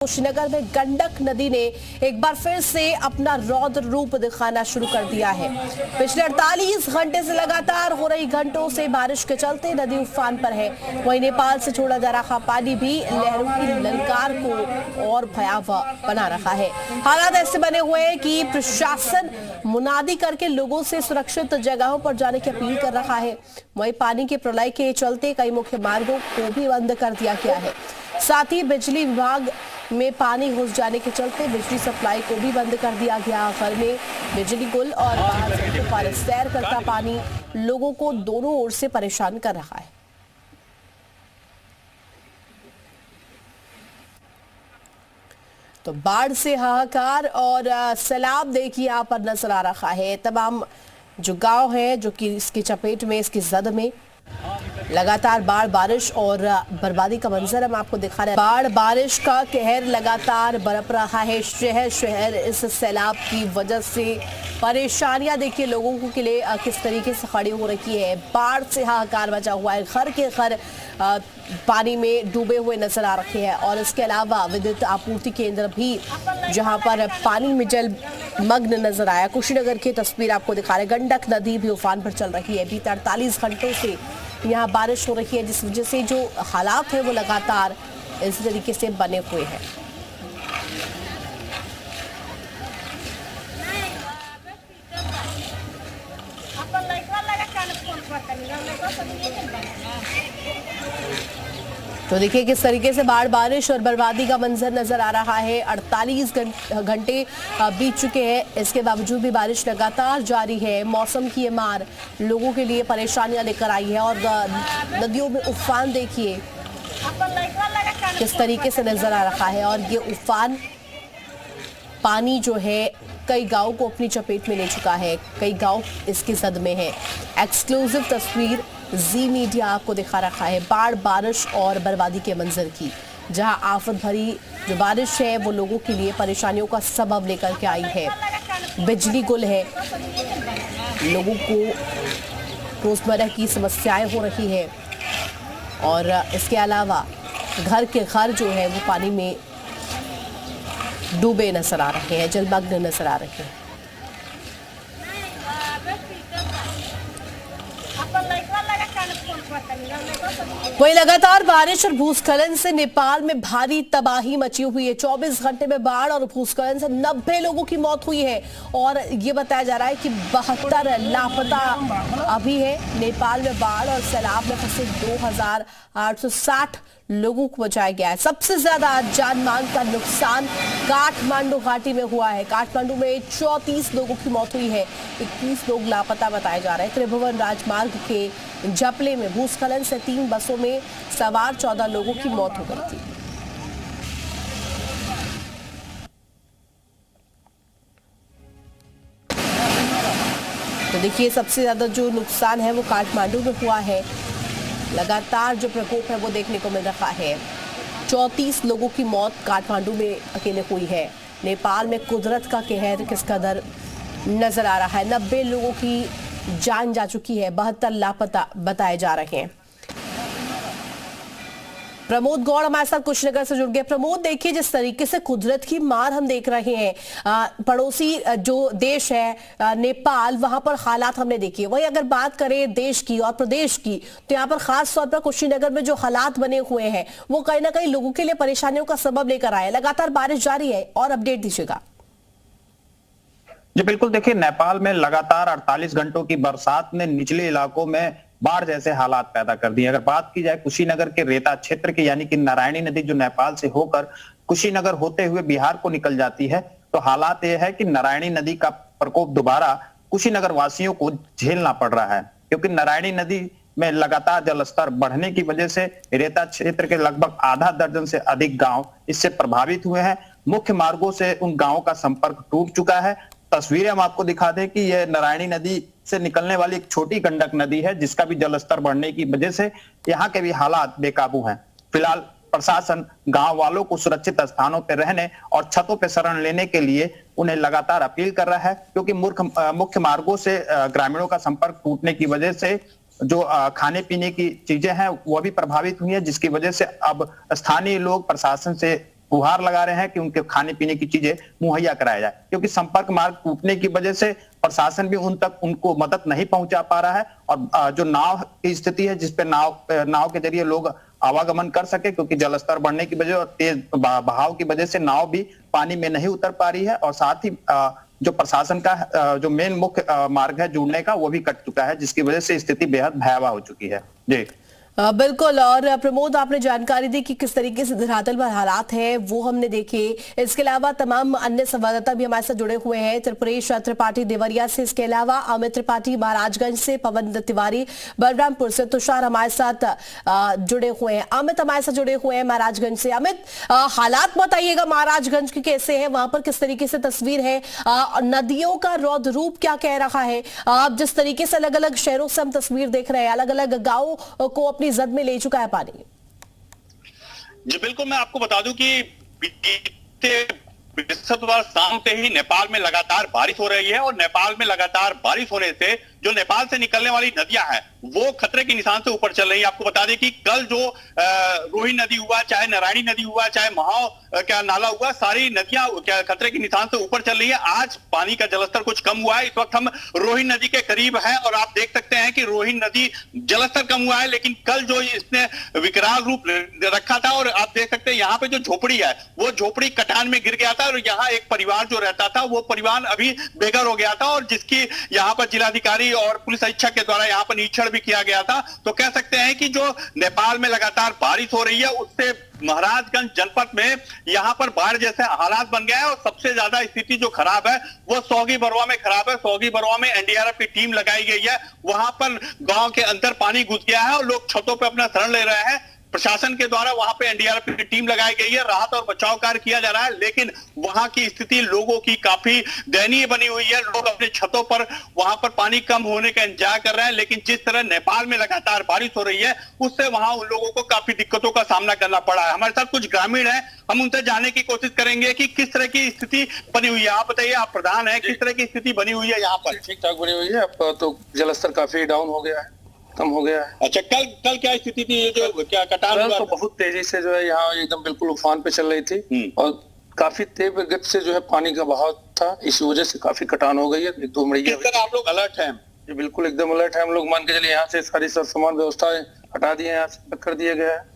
कुशीनगर में गंडक नदी ने एक बार फिर से अपना रौद्र रूप दिखाना शुरू कर दिया है। पिछले 48 घंटे से लगातार हो रही घंटों से बारिश के चलते नदी उफान पर है। वहीं नेपाल से छोड़ा जा रहा पानी भी लहरों की ललकार को और भयावह बना रखा है। हालात ऐसे बने हुए हैं कि प्रशासन मुनादी करके लोगों से सुरक्षित जगहों पर जाने की अपील कर रहा है। वहीं पानी के प्रलय के चलते कई मुख्य मार्गों को भी बंद कर दिया गया है। साथ ही बिजली विभाग में पानी घुस जाने के चलते बिजली सप्लाई को भी बंद कर दिया गया। घर में बिजली गुल और बाहर सड़कों पर सैर करता पानी लोगों को दोनों ओर से परेशान कर रहा है। तो बाढ़ से हाहाकार और सैलाब देखिए यहाँ पर नजर आ रहा है। तमाम जो गांव है जो कि इसकी चपेट में, इसकी जद में लगातार बाढ़, बारिश और बर्बादी का मंजर हम आपको दिखा रहे हैं। बाढ़ बारिश का कहर लगातार बरप रहा है। शहर शहर इस सैलाब की वजह से परेशानियां देखिए लोगों के लिए किस तरीके से खड़ी हो रही है। बाढ़ से हाहाकार मचा हुआ है। घर के घर पानी में डूबे हुए नजर आ रहे हैं और इसके अलावा विद्युत आपूर्ति केंद्र भी जहां पर पानी में जल मग्न नजर आया। कुशीनगर की तस्वीर आपको दिखा रहे। गंडक नदी भी उफान पर चल रही है। बीते 48 घंटों से यहाँ बारिश हो रही है, जिस वजह से जो हालात है वो लगातार इस तरीके से बने हुए हैं। तो देखिए किस तरीके से बाढ़, बारिश और बर्बादी का मंजर नजर आ रहा है। 48 घंटे बीत चुके हैं, इसके बावजूद भी बारिश लगातार जारी है। मौसम की ये मार लोगों के लिए परेशानियां लेकर आई है और नदियों में उफान देखिए किस तरीके से नजर आ रहा है। और ये उफान पानी जो है कई गांव को अपनी चपेट में ले चुका है। कई गांव इसकी जद में है। एक्सक्लूसिव तस्वीर जी मीडिया आपको दिखा रखा है बाढ़, बारिश और बर्बादी के मंजर की, जहां आफत भरी जो बारिश है वो लोगों के लिए परेशानियों का सबब लेकर के आई है। बिजली गुल है, लोगों को रोजमर्रा की समस्याएं हो रही है और इसके अलावा घर के घर जो है वो पानी में डूबे नजर आ रहे हैं, जलमग्न नजर आ रहे हैं। वही लगातार बारिश और भूस्खलन से नेपाल में भारी तबाही मची हुई है। 24 घंटे में बाढ़ और भूस्खलन से 90 लोगों की मौत हुई है और ये बताया जा रहा है कि 72 लापता अभी है। नेपाल में बाढ़ और सैलाब में फंसे 2860 लोगों को बचाया गया है। सबसे ज्यादा जान माल का नुकसान काठमांडू घाटी में हुआ है। काठमांडू में 34 लोगों की मौत हुई है, 21 लोग लापता बताए जा रहे हैं। त्रिभुवन राजमार्ग के जपले में भूस्खलन से 3 बसों में सवार 14 लोगों की मौत हो गई थी। तो देखिए सबसे ज्यादा जो नुकसान है वो काठमांडू में हुआ है। लगातार जो प्रकोप है वो देखने को मिल रहा है। 34 लोगों की मौत काठमांडू में अकेले हुई है। नेपाल में कुदरत का कहर किस कदर नजर आ रहा है। 90 लोगों की जान जा चुकी है, 72 लापता बताए जा रहे हैं। प्रमोद गौड़ हमारे साथ कुशीनगर से जुड़ गए। प्रमोद, देखिए जिस तरीके से कुदरत की मार हम देख रहे हैं, पड़ोसी जो देश है नेपाल, वहां पर हालात हमने देखी है। वही अगर बात करें देश की और प्रदेश की, तो यहाँ पर खास तौर पर कुशीनगर में जो हालात बने हुए हैं वो कहीं ना कहीं लोगों के लिए परेशानियों का सबब लेकर आए। लगातार बारिश जारी है और अपडेट दीजिएगा। जी बिल्कुल, देखिए नेपाल में लगातार 48 घंटों की बरसात ने निचले इलाकों में बाढ़ जैसे हालात पैदा कर दिए। अगर बात की जाए कुशीनगर के रेता क्षेत्र की, यानी कि नारायणी नदी जो नेपाल से होकर कुशीनगर होते हुए बिहार को निकल जाती है, तो हालात यह है कि नारायणी नदी का प्रकोप दोबारा कुशीनगर वासियों को झेलना पड़ रहा है, क्योंकि नारायणी नदी में लगातार जलस्तर बढ़ने की वजह से रेता क्षेत्र के लगभग आधा दर्जन से अधिक गांव इससे प्रभावित हुए हैं। मुख्य मार्गों से उन गांवों का संपर्क टूट चुका है। तस्वीरें हम आपको दिखा दें कि यह नारायणी नदी से निकलने वाली एक छोटी गंडक नदी है, जिसका भी जलस्तर बढ़ने की वजह से यहाँ के भी हालात बेकाबू हैं। फिलहाल प्रशासन गांव वालों को सुरक्षित स्थानों पर रहने और छतों पर शरण लेने के लिए उन्हें लगातार अपील कर रहा है, क्योंकि मुख्य मार्गों से ग्रामीणों का संपर्क टूटने की वजह से जो खाने पीने की चीजें हैं वो भी प्रभावित हुई है, जिसकी वजह से अब स्थानीय लोग प्रशासन से गुहार लगा रहे हैं कि उनके खाने पीने की चीजें मुहैया कराया जाए, क्योंकि संपर्क मार्ग टूटने की वजह से प्रशासन भी उन तक उनको मदद नहीं पहुंचा पा रहा है। और जो नाव की स्थिति है, जिसपे नाव के जरिए लोग आवागमन कर सके, क्योंकि जलस्तर बढ़ने की वजह और तेज बहाव की वजह से नाव भी पानी में नहीं उतर पा रही है। और साथ ही जो प्रशासन का जो मेन मुख्य मार्ग है जुड़ने का, वो भी कट चुका है, जिसकी वजह से स्थिति बेहद भयावह हो चुकी है। जी बिल्कुल। और प्रमोद, आपने जानकारी दी कि किस तरीके से धरातल पर हालात हैं, वो हमने देखे। इसके अलावा तमाम अन्य संवाददाता भी हमारे साथ जुड़े हुए हैं। त्रिपुरेश त्रिपाठी देवरिया से, इसके अलावा अमित त्रिपाठी महाराजगंज से, पवन तिवारी बलरामपुर से, तुषार हमारे साथ जुड़े हुए हैं, अमित हमारे साथ जुड़े हुए हैं महाराजगंज से। अमित, हालात बताइएगा महाराजगंज के कैसे हैं, वहां पर किस तरीके से तस्वीर है, नदियों का रौद्र रूप क्या कह रहा है? जिस तरीके से अलग अलग शहरों से हम तस्वीर देख रहे हैं, अलग अलग गाँव को अपनी जद में ले चुका है पानी। जी बिल्कुल, मैं आपको बता दूं कि बीते बृहस्पतिवार शाम से ही नेपाल में लगातार बारिश हो रही है और नेपाल में लगातार बारिश होने से जो नेपाल से निकलने वाली नदियां हैं वो खतरे के निशान से ऊपर चल रही है। आपको बता दें कि कल जो रोहिणी नदी हुआ, चाहे नारायणी नदी हुआ, चाहे महाव क्या नाला हुआ, सारी नदियां क्या खतरे के निशान से ऊपर चल रही है। आज पानी का जलस्तर कुछ कम हुआ है। इस वक्त हम रोहिणी नदी के करीब हैं और आप देख सकते हैं कि रोहिणी नदी जलस्तर कम हुआ है, लेकिन कल जो इसने विकराल रूप रखा था, और आप देख सकते हैं यहाँ पे जो झोपड़ी है वो झोपड़ी कटान में गिर गया था और यहाँ एक परिवार जो रहता था वो परिवार अभी बेघर हो गया था, और जिसकी यहाँ पर जिलाधिकारी और पुलिस अधीक्षक के द्वारा यहाँ पर निरीक्षण भी किया गया था। तो कह सकते हैं कि जो नेपाल में लगातार बारिश हो रही है उससे महाराजगंज जनपद में यहाँ पर बाढ़ जैसे हालात बन गए हैं। और सबसे ज्यादा स्थिति जो खराब है वो सौगी बरवा में खराब है। सौगी बरवा में एनडीआरएफ की टीम लगाई गई है, वहां पर गांव के अंदर पानी घुस गया है और लोग छतों पर अपना शरण ले रहे हैं। प्रशासन के द्वारा वहां पे एनडीआरएफ की टीम लगाई गई है, राहत और बचाव कार्य किया जा रहा है, लेकिन वहां की स्थिति लोगों की काफी दयनीय बनी हुई है। लोग अपने छतों पर वहां पर पानी कम होने का इंतजार कर रहे हैं, लेकिन जिस तरह नेपाल में लगातार बारिश हो रही है उससे वहां उन लोगों को काफी दिक्कतों का सामना करना पड़ा है। हमारे साथ कुछ ग्रामीण हैं, हम उनसे जानने की कोशिश करेंगे कि किस तरह की स्थिति बनी हुई है। आप बताइए, आप प्रधान है, किस तरह की स्थिति बनी हुई है यहाँ पर? ठीक ठाक बनी हुई है। अब तो जलस्तर काफी डाउन हो गया है, कम हो गया है। अच्छा, कल क्या स्थिति थी? ये जो क्या कटान हुआ तो बहुत तेजी से जो है यहाँ एकदम बिल्कुल उफान पे चल रही थी और काफी तेज गति से जो है पानी का बहाव था, इस वजह से काफी कटान हो गई है। आप लोग अलर्ट हैं? जी बिल्कुल एकदम अलर्ट है हम लोग। मान के चलिए यहाँ से सारी सामान व्यवस्थाएं हटा दी है, यहाँ से कर दिया गया है।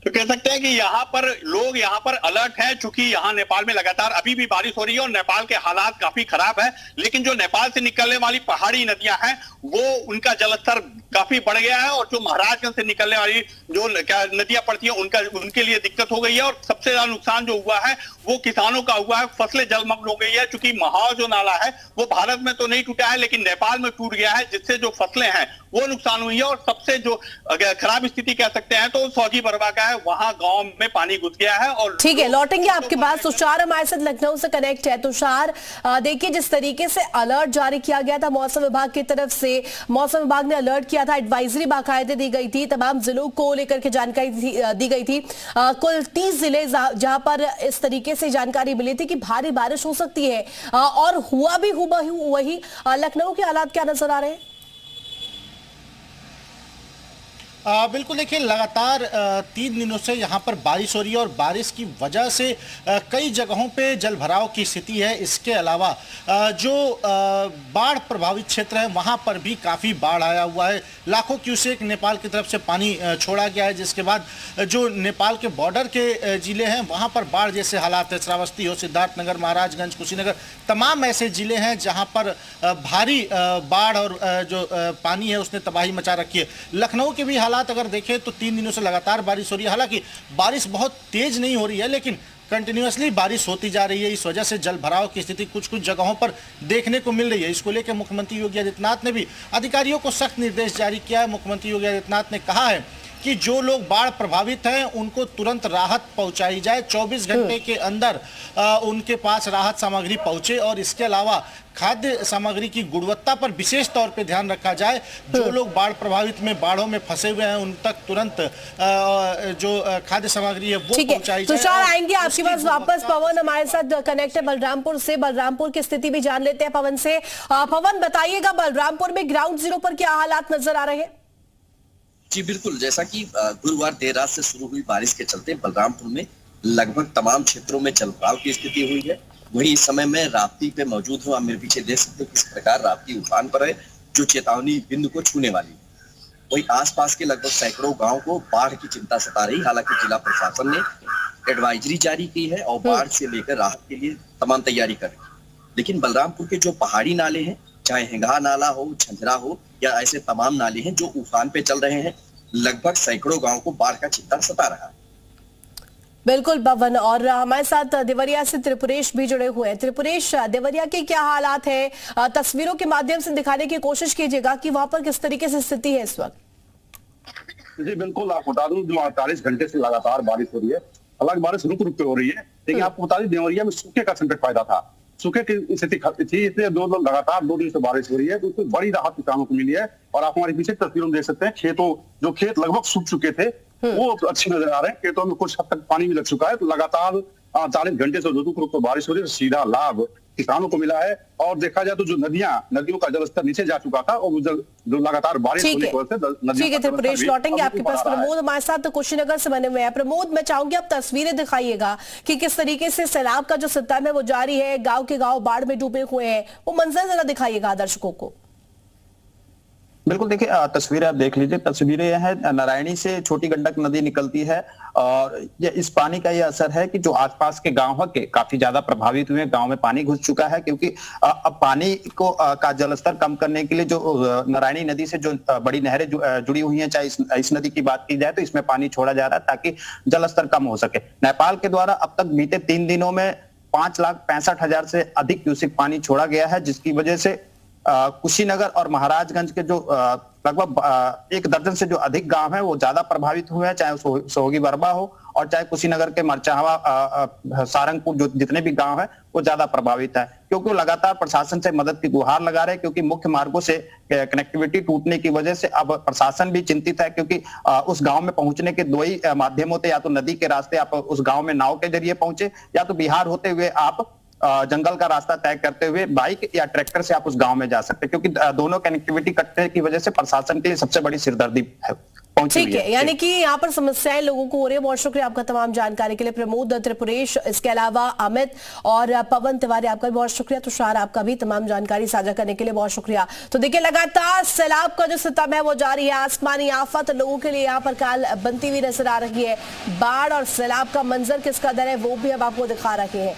तो कह सकते हैं कि यहाँ पर लोग यहाँ पर अलर्ट हैं, चूंकि यहाँ नेपाल में लगातार अभी भी बारिश हो रही है और नेपाल के हालात काफी खराब है, लेकिन जो नेपाल से निकलने वाली पहाड़ी नदियां हैं वो उनका जलस्तर काफी बढ़ गया है और जो महाराजगंज से निकलने वाली जो नदियां पड़ती है उनके लिए दिक्कत हो गई है। और सबसे ज्यादा नुकसान जो हुआ है वो किसानों का हुआ है, फसलें जलमग्न हो गई है। चूंकि महाव जो नाला है वो भारत में तो नहीं टूटा है लेकिन नेपाल में टूट गया है, जिससे जो फसलें हैं वो नुकसान हुई है। और सबसे जो खराब स्थिति कह सकते हैं तो सौगी बरवा का है, वहां गांव में पानी घुस गया है। और ठीक है, लौटेंगे आपके पास। तुषार हमारे साथ लखनऊ से कनेक्ट है। तुषार, देखिए जिस तरीके से अलर्ट जारी किया गया था मौसम विभाग की तरफ से, मौसम विभाग ने अलर्ट किया था, एडवाइजरी बाकायदे दी गई थी, तमाम जिलों को लेकर के जानकारी दी गई थी। कुल 30 जिले जहां पर इस तरीके से जानकारी मिली थी कि भारी बारिश हो सकती है और हुआ भी वही। लखनऊ के हालात क्या नजर आ रहे हैं? बिल्कुल, देखिए लगातार 3 दिनों से यहाँ पर बारिश हो रही है और बारिश की वजह से कई जगहों पे जलभराव की स्थिति है। इसके अलावा जो बाढ़ प्रभावित क्षेत्र है वहाँ पर भी काफ़ी बाढ़ आया हुआ है। लाखों क्यूसेक नेपाल की तरफ से पानी छोड़ा गया है, जिसके बाद जो नेपाल के बॉर्डर के ज़िले हैं वहाँ पर बाढ़ जैसे हालात है। श्रावस्ती हो, सिद्धार्थनगर, महाराजगंज, कुशीनगर, तमाम ऐसे ज़िले हैं जहाँ पर भारी बाढ़ और जो पानी है उसने तबाही मचा रखी है। लखनऊ के भी हालात अगर देखें तो 3 दिनों से लगातार बारिश हो रही है। हालांकि बारिश बहुत तेज नहीं हो रही है लेकिन कंटिन्यूअसली बारिश होती जा रही है। इस वजह से जल भराव की स्थिति कुछ कुछ जगहों पर देखने को मिल रही है। इसको लेकर मुख्यमंत्री योगी आदित्यनाथ ने भी अधिकारियों को सख्त निर्देश जारी किया है। मुख्यमंत्री योगी आदित्यनाथ ने कहा है कि जो लोग बाढ़ प्रभावित हैं उनको तुरंत राहत पहुंचाई जाए, 24 घंटे के अंदर उनके पास राहत सामग्री पहुंचे और इसके अलावा खाद्य सामग्री की गुणवत्ता पर विशेष तौर पे ध्यान रखा जाए। जो लोग बाढ़ प्रभावित में बाढ़ों में फंसे हुए हैं उन तक तुरंत जो खाद्य सामग्री है वो पहुंचाई जाए। तुषार, आएंगे आपके पास वापस। पवन हमारे साथ कनेक्ट है बलरामपुर से, बलरामपुर की स्थिति भी जान लेते हैं पवन से। पवन, बताइएगा बलरामपुर में ग्राउंड जीरो पर क्या हालात नजर आ रहे हैं? जी बिल्कुल, जैसा कि गुरुवार देर रात से शुरू हुई बारिश के चलते बलरामपुर में लगभग तमाम क्षेत्रों में जलभराव की स्थिति हुई है। वही इस समय मैं राप्ती पे मौजूद हूँ। आप मेरे पीछे देख सकते हैं किस प्रकार राप्ती उफान पर है, जो चेतावनी बिंदु को छूने वाली। वही आसपास के लगभग सैकड़ों गांव को बाढ़ की चिंता सता रही। हालांकि जिला प्रशासन ने एडवाइजरी जारी की है और बाढ़ से लेकर राहत के लिए तमाम तैयारी कर रही है। लेकिन बलरामपुर के जो पहाड़ी नाले हैं, चाहे हिंगहा नाला हो, झंझरा हो या ऐसे तमाम नाले हैं जो उफान पे चल रहे हैं, लगभग सैकड़ों गांव को बाढ़ का चिंता सता रहा है। बिल्कुल पवन, और हमारे साथ देवरिया से त्रिपुरेश भी जुड़े हुए हैं। त्रिपुरेश, देवरिया के क्या हालात है? तस्वीरों के माध्यम से दिखाने की कोशिश कीजिएगा कि वहां पर किस तरीके से स्थिति है इस वक्त। जी बिल्कुल, आपको बता दूं जो 48 घंटे से लगातार बारिश हो रही है। हालांकि बारिश रुक रुक के हो रही है, लेकिन आपको बता दें देवरिया में सूखे का संकट पैदा था। सूखे की स्थिति थी, इसलिए लगातार 2 दिन से बारिश हो रही है, तो उसमें बड़ी राहत किसानों को मिली है। और आप हमारे पीछे तस्वीरों में देख सकते हैं, जो खेत लगभग सूख चुके थे वो अच्छे नजर आ रहे हैं। खेतों में कुछ हद तक पानी भी लग चुका है। तो लगातार 40 घंटे से रुक रुक बारिश हो रही है, सीधा लाभ किसानों को मिला है। और देखा जाए तो जो नदियों का जलस्तर नीचे जा चुका था, और जो लगातार बारिश होने की वजह से ठीक है त्रिपुरेश, लौटेंगे आपके पास। प्रमोद हमारे साथ कुशीनगर से बने हुए हैं। प्रमोद, मैं चाहूंगी आप तस्वीरें दिखाइएगा कि किस तरीके से सैलाब का जो सिस्टम है वो जारी है, गांव के गांव बाढ़ में डूबे हुए हैं, वो मंजर जरा दिखाइएगा दर्शकों को। बिल्कुल, देखिए तस्वीरें आप देख लीजिए। तस्वीरें यह है, नारायणी से छोटी गंडक नदी निकलती है और ये इस पानी का ये असर है कि जो आसपास के गांव के काफी ज्यादा प्रभावित हुए हैं। गांव में पानी घुस चुका है, क्योंकि अब पानी को का जलस्तर कम करने के लिए जो नारायणी नदी से जो बड़ी नहरें जुड़ी हुई हैं, चाहे इस नदी की बात की जाए तो इसमें पानी छोड़ा जा रहा है ताकि जलस्तर कम हो सके। नेपाल के द्वारा अब तक बीते 3 दिनों में 5,65,000 से अधिक क्यूसेक पानी छोड़ा गया है, जिसकी वजह से कुशीनगर और महाराजगंज के जो लगभग 1 दर्जन से जो अधिक गांव हैं वो ज्यादा प्रभावित हुए हैं, चाहे सोहगी बरबा हो और चाहे कुशीनगर के मरचावा, सारंगपुर, जो जितने भी गांव हैं वो ज्यादा प्रभावित है। क्योंकि वो लगातार प्रशासन से मदद की गुहार लगा रहे हैं, क्योंकि मुख्य मार्गों से कनेक्टिविटी टूटने की वजह से अब प्रशासन भी चिंतित है। क्योंकि उस गांव में पहुंचने के 2 ही माध्यम होते, या तो नदी के रास्ते आप उस गांव में नाव के जरिए पहुंचे, या तो बिहार होते हुए आप जंगल का रास्ता तय करते हुए बाइक या ट्रैक्टर से आप उस गांव में जा सकते हैं। क्योंकि दोनों कनेक्टिविटी कटने की वजह से प्रशासन के लिए सबसे बड़ी सिरदर्दी है। ठीक है, यानी कि यहाँ पर समस्याएं लोगों को हो रही है। बहुत शुक्रिया आपका तमाम जानकारी के लिए प्रमोद, त्रिपुरेश, इसके अलावा अमित और पवन तिवारी, आपका भी बहुत शुक्रिया। तुषार, आपका भी तमाम जानकारी साझा करने के लिए बहुत शुक्रिया। तो देखिए, लगातार सैलाब का जो सितम है वो जारी है। आसमानी आफत लोगों के लिए यहाँ पर काल बनती हुई नजर आ रही है। बाढ़ और सैलाब का मंजर किस कदर है वो भी अब आपको दिखा रहे हैं।